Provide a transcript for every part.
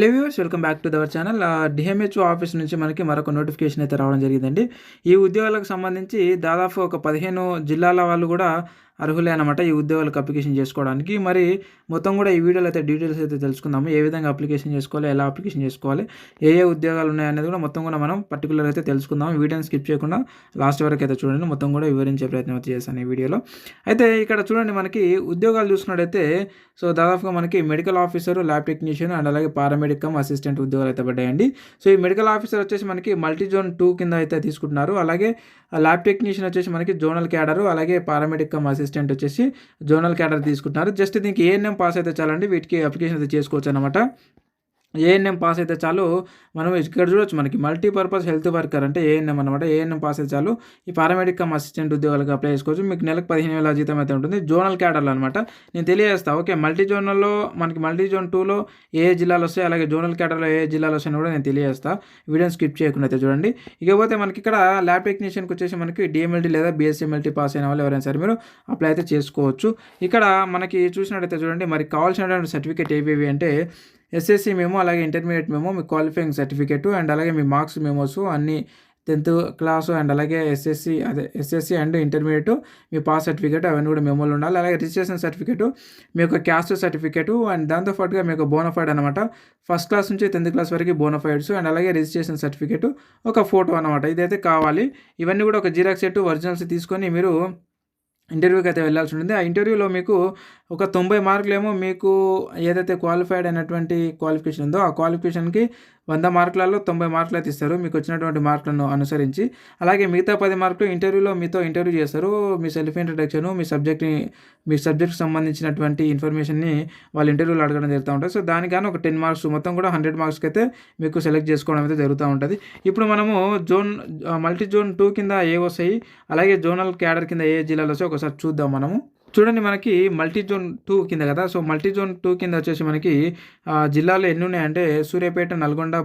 Hello viewers, welcome back to our channel. DMHO office నుంచి మనకి మరొక నోటిఫికేషన్ అయితే రావడం జరిగిందండి. ఈ ఉద్యోగాలకు సంబంధించి దాదాపు ఒక 15 జిల్లాల వాళ్ళు కూడా అర్హులే అనమాట ఈ ఉద్యోగాలకు అప్లికేషన్ చేసుకోవడానికి. మరి మొత్తం కూడా ఈ వీడియోలో అయితే డీటెయిల్స్ అయితే తెలుసుకుందాము. ఏ విధంగా అప్లికేషన్ చేసుకోవాలి, ఎలా అప్లికేషన్ చేసుకోవాలి, ఏ ఉద్యోగాలు ఉన్నాయనేది కూడా మొత్తం కూడా మనం పర్టికులర్ అయితే తెలుసుకుందాం. వీడియోని స్కిప్ చేయకుండా లాస్ట్ వరకు అయితే చూడండి. మొత్తం కూడా వివరించే ప్రయత్నం అయితే చేశాను ఈ వీడియోలో. అయితే ఇక్కడ చూడండి, మనకి ఉద్యోగాలు చూసుకున్నట్టయితే దాదాపుగా మనకి medical officer, lab technician and అలాగే పారామెడిక్ అసిస్టెంట్ ఉద్యోగాలు అయితే పడ్డాయండి. సో ఈ మెడికల్ ఆఫీసర్ వచ్చేసి మనకి మల్టీ జోన్ 2 కింద అయితే తీసుకుంటున్నారు. అలాగే ల్యాబ్ టెక్నీషియన్ వచ్చేసి మనకి జోనల్ క్యాడరు, అలాగే పారామెడిక్ అసిస్టెంట్ వచ్చేసి జోనల్ క్యాడర్ తీసుకుంటున్నారు. జస్ట్ దీనికి ఏఎన్ఎం పాస్ అయితే చాలండి, వీటికి అప్లికేషన్ అయితే చేసుకోవచ్చు అనమాట. ఏఎన్ఎం పాస్ అయితే చాలు. మనం ఇక్కడ చూడొచ్చు, మనకి మల్టీపర్పస్ హెల్త్ వర్కర్ అంటే ఏఎన్ఎం అనమాట. ఏఎన్ఎం పాస్ అయితే చాలు ఈ పారామెడిక్ అసిస్టెంట్ ఉద్యోగాలకు అప్లై చేసుకోవచ్చు. మీకు నెలకు 15,000 జీతం అయితే ఉంటుంది. జోనల్ క్యాడర్లో అనమాట. నేను తెలియజేస్తాను. ఓకే, మల్టీ జోనల్లో మనకి మల్టీ జోన్ 2లో ఏ జిల్లాలు వస్తాయి, అలాగే జోనల్ క్యాడర్లో ఏ జిల్లాలు వస్తాయని కూడా నేను తెలియజేస్తాను. వీడియోని స్కిప్ చేయకుండా అయితే చూడండి. ఇకపోతే మనకి ఇక్కడ ల్యాబ్ టెక్నీషియన్కి వచ్చేసి మనకి డిఎంఎల్టీ లేదా బీఎస్ఎంఎల్టీ పాస్ అయిన వాళ్ళు ఎవరైనా సరే మీరు అప్లై అయితే చేసుకోవచ్చు. ఇక్కడ మనకి చూసినట్టయితే చూడండి, మరి కావాల్సినటువంటి సర్టిఫికేట్ ఏవేవి అంటే ఎస్ఎస్సి మేము, అలాగే ఇంటర్మీడియట్ మేము, మీ క్వాలిఫైయింగ్ సర్టిఫికేట్ అండ్ అలాగే మీ మార్క్స్ మెమోస్ అన్ని 10th క్లాసు అండ్ అలాగే SSC and intermediate me pass certificate అవన్నీ కూడా మెమోలు ఉండాలి. అలాగే రిజిస్ట్రేషన్ సర్టిఫికేట్, మీ యొక్క క్యాస్ట్ సర్టిఫికేట్ అండ్ దాంతోపాటుగా మీ యొక్క బోనఫైడ్ అనమాట. ఫస్ట్ క్లాస్ నుంచి 10th క్లాస్ వరకు బోనఫైడ్స్ అండ్ అలాగే రిజిస్ట్రేషన్ సర్టిఫికేట్, ఒక ఫోటో అనమాట. ఇదైతే కావాలి. ఇవన్నీ కూడా ఒక జిరాక్స్ సెట్ ఒరిజినల్స్ తీసుకొని మీరు ఇంటర్వ్యూకి అయితే వెళ్ళాల్సి ఉంటుంది. ఆ ఇంటర్వ్యూలో మీకు ఒక 90 మార్కులేమో మీకు ఏదైతే క్వాలిఫైడ్ అయినటువంటి క్వాలిఫికేషన్ ఉందో ఆ క్వాలిఫికేషన్కి 100 మార్కులలో 90 మార్కులు అయితే ఇస్తారు మీకు వచ్చినటువంటి మార్కులను అనుసరించి. అలాగే మిగతా 10 మార్కులు ఇంటర్వ్యూలో మీతో ఇంటర్వ్యూ చేస్తారు. మీ సెల్ఫ్ ఇంట్రడక్షన్, మీ సబ్జెక్ట్కి సంబంధించినటువంటి ఇన్ఫర్మేషన్ని వాళ్ళు ఇంటర్వ్యూలో అడగడం జరుగుతూ ఉంటుంది. సో దానికన్నా ఒక 10 మార్క్స్, మొత్తం కూడా 100 మార్క్స్కి అయితే మీకు సెలెక్ట్ చేసుకోవడం అయితే జరుగుతూ ఉంటుంది. ఇప్పుడు మనము మల్టీ జోన్ 2 కింద ఏ వస్తాయి, అలాగే జోనల్ క్యాడర్ కింద ఏ జిల్లాలు వస్తాయి ఒకసారి చూద్దాం మనము. చూడండి, మనకి మల్టీ జోన్ 2 కింద కదా. సో మల్టీ జోన్ 2 కింద వచ్చేసి మనకి జిల్లాలో ఎన్ని ఉన్నాయంటే సూర్యాపేట, నల్గొండ,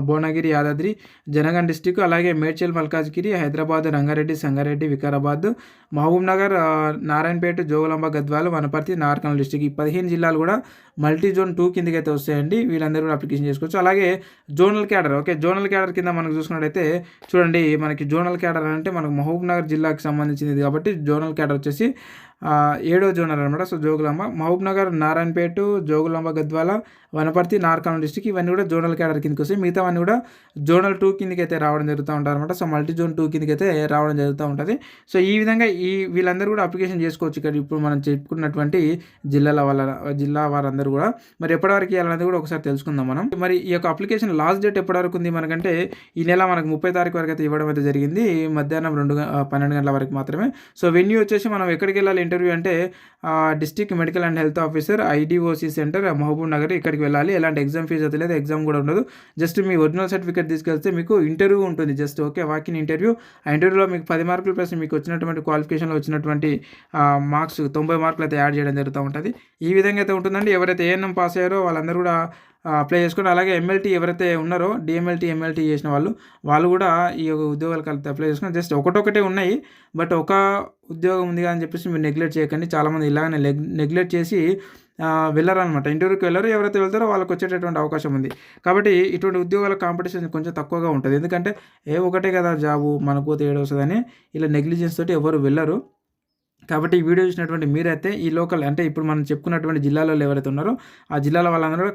భువనగిరి, యాదాద్రి, జనగాం డిస్టిక్, అలాగే మేడ్చల్, మల్కాజ్గిరి, హైదరాబాద్, రంగారెడ్డి, సంగారెడ్డి, వికారాబాద్, మహబూబ్ నగర్, నారాయణపేట, జోగులాంబ, గద్వాల, వనపర్తి, నార్కల్ డిస్టిక్. ఈ 15 జిల్లాలు కూడా మల్టీ జోన్ 2 కిందకి అయితే వస్తాయండి. వీళ్ళందరూ కూడా అప్లికేషన్ చేసుకోవచ్చు. అలాగే zonal cadre, okay, zonal cadre కింద మనకు చూసుకున్నట్టయితే చూడండి, మనకి జోనల్ క్యాడర్ అంటే మనకు మహబూబ్ నగర్ జిల్లాకి సంబంధించింది కాబట్టి జోనల్ క్యాడర్ వచ్చేసి 7వ జోనల్ అనమాట. సో జోగులాంబ, మహబూబ్ నగర్, నారాయణపేట, జోగులాంబ, గద్వాల, వనపర్తి, నార్కల్ డిస్టిక్ ఇవన్నీ కూడా జోనల్ క్యాడర్ కిందకి వస్తాయి. మిగతావన్నీ కూడా జోనల్ 2 కిందకి అయితే రావడం జరుగుతూ ఉంటుంది అనమాట. సో మల్టీ జోన్ 2 కిందకి అయితే రావడం జరుగుతూ ఉంటుంది. సో ఈ విధంగా వీళ్ళందరూ కూడా అప్లికేషన్ చేసుకోవచ్చు. ఇక్కడ ఇప్పుడు మనం చెప్పుకున్నటువంటి జిల్లా వారందరూ కూడా మరి ఎప్పటివరకు ఇవ్వాలనేది కూడా ఒకసారి తెలుసుకుందాం మనం. మరి ఈ యొక్క అప్లికేషన్ లాస్ట్ డేట్ ఎప్పటివరకు ఉంది మనకంటే ఈ నెల మనకు 30 తారీఖు వరకు అయితే ఇవ్వడం అయితే జరిగింది. మధ్యాహ్నం 12 గంటల వరకు మాత్రమే. సో వెన్యూ వచ్చేసి మనం ఎక్కడికి వెళ్ళాలి ఇంటర్వ్యూ అంటే district medical and health officer, IDOC centre, Mahabubnagar, ఇక్కడికి వెళ్ళాలి. ఎలాంటి ఎగ్జామ్ ఫీజు అయితే లేదు, ఎగ్జామ్ కూడా ఉండదు. జస్ట్ మీ ఒరిజినల్ సర్టిఫికేట్ తీసుకెళ్తే మీకు ఇంటర్వ్యూ ఉంటుంది. Just okay, walk in interview. ఆ ఇంటర్వ్యూలో మీకు 10 మార్కులు ప్లస్ మీకు వచ్చినటువంటి క్వాలిఫికేషన్లో వచ్చినటువంటి మార్క్స్ 90 మార్కులు అయితే యాడ్ చేయడం జరుగుతూ ఉంటుంది. ఈ విధంగా అయితే ఉంటుందండి. ఎవరైతే ఏఎన్ఎం పాస్ అయ్యారో వాళ్ళందరూ కూడా అప్లై చేసుకుని, అలాగే ఎంఎల్టీ ఎవరైతే ఉన్నారో డిఎంఎల్టీ, ఎంఎల్టీ చేసిన వాళ్ళు కూడా ఈ ఉద్యోగాలకు అప్లై చేసుకుని. జస్ట్ ఒకటొకటే ఉన్నాయి, బట్ ఒక ఉద్యోగం ఉంది అని చెప్పేసి మీరు నెగ్లెక్ట్ చేయకండి. చాలామంది ఇలాగనే నెగ్లెక్ట్ చేసి వెళ్ళారనమాట, ఇంటర్వ్యూకి వెళ్ళారు. ఎవరైతే వెళ్తారో వాళ్ళకి వచ్చేటటువంటి అవకాశం ఉంది. కాబట్టి ఇటువంటి ఉద్యోగాల కాంపిటీషన్ కొంచెం తక్కువగా ఉంటుంది. ఎందుకంటే ఒకటే కదా జాబు, మనకు పోతే ఏడవస్తుందని ఇలా నెగ్లిజెన్స్ తోటి ఎవరు వెళ్ళరు. కాబట్టి ఈ వీడియో చూసినటువంటి మీరైతే ఈ లోకల్ అంటే ఇప్పుడు మనం చెప్పుకున్నటువంటి జిల్లాలలో ఎవరైతే ఉన్నారో ఆ జిల్లాల వాళ్ళందరూ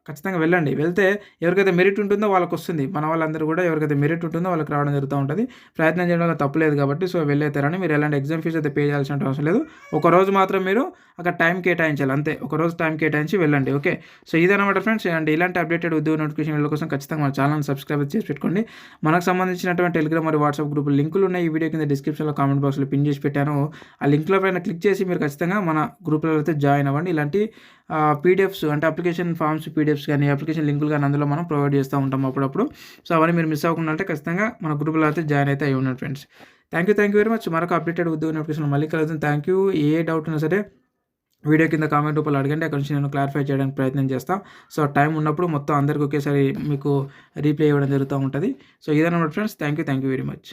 ఖచ్చితంగా వెళ్ళండి. వెళ్తే ఎవరికైతే మెరిట్ ఉంటుందో వాళ్ళకి వస్తుంది. మన వాళ్ళందరూ కూడా ఎవరికైతే మెరిట్ ఉంటుందో వాళ్ళకి రావడం జరుగుతూ ఉంటుంది. ప్రయత్నం చేయడంలో తప్పలేదు కాబట్టి సో వెళ్ళేతారని మీరు ఎలాంటి ఎగ్జామ్ ఫీజు అయితే పే చేయాల్సిన అవసరం లేదు. ఒక రోజు మాత్రం మీరు అక్కడ టైం కేటాయించాలి, అంతే. ఒక రోజు టైం కేటాయించి వెళ్ళండి. ఓకే, సో ఇదన్నమాట ఫ్రెండ్స్. అండ్ ఇలాంటి అప్డేటెడ్ ఉద్యోగ నోటిఫికేషన్ల కోసం ఖచ్చితంగా మన ఛానల్ సబ్స్క్రైబ్ చేసి పెట్టుకోండి. మనకు సంబంధించినటువంటి టెలిగ్రామ్ మరియు వాట్సాప్ గ్రూపులు లింకులు ఉన్నాయి. ఈ వీడియో కింద డిస్క్రిప్షన్లో కామెంట్ బాక్స్లో పిన్ చేసి పెట్టాను. ఆ లింక్లో పైన క్లిక్ చేసి మీరు ఖచ్చితంగా మన గ్రూప్లో అయితే జాయిన్ అవ్వండి. ఇలాంటి పీడిఎఫ్స్ అంటే అప్లికేషన్ ఫామ్స్ పీడిఎఫ్స్ కానీ అప్లికేషన్ లింకులు కానీ అందులో మనం ప్రొవైడ్ చేస్తూ ఉంటాం అప్పుడప్పుడు. సో అవన్నీ మీరు మిస్ అవ్వకుండా అంటే ఖచ్చితంగా మన గ్రూప్లో అయితే జాయిన్ అయితే అయ్యి ఉన్నాడు friends. Thank you very much. మరొక అప్డేటెడ్ ఉద్యోగ నోటిఫికేషన్ మళ్ళీ కలుగుతుంది. Thank you. ఏ డౌట్ ఉన్నా సరే వీడియో కింద కామెంట్ రూపంలో అడగండి, అక్కడ నుంచి నేను క్లారిఫై చేయడానికి ప్రయత్నం చేస్తాను. సో టైం ఉన్నప్పుడు మొత్తం అందరికీ ఒకేసారి మీకు రీప్లై ఇవ్వడం జరుగుతూ ఉంటుంది. సో ఇదన్నమాట friends. Thank you very much.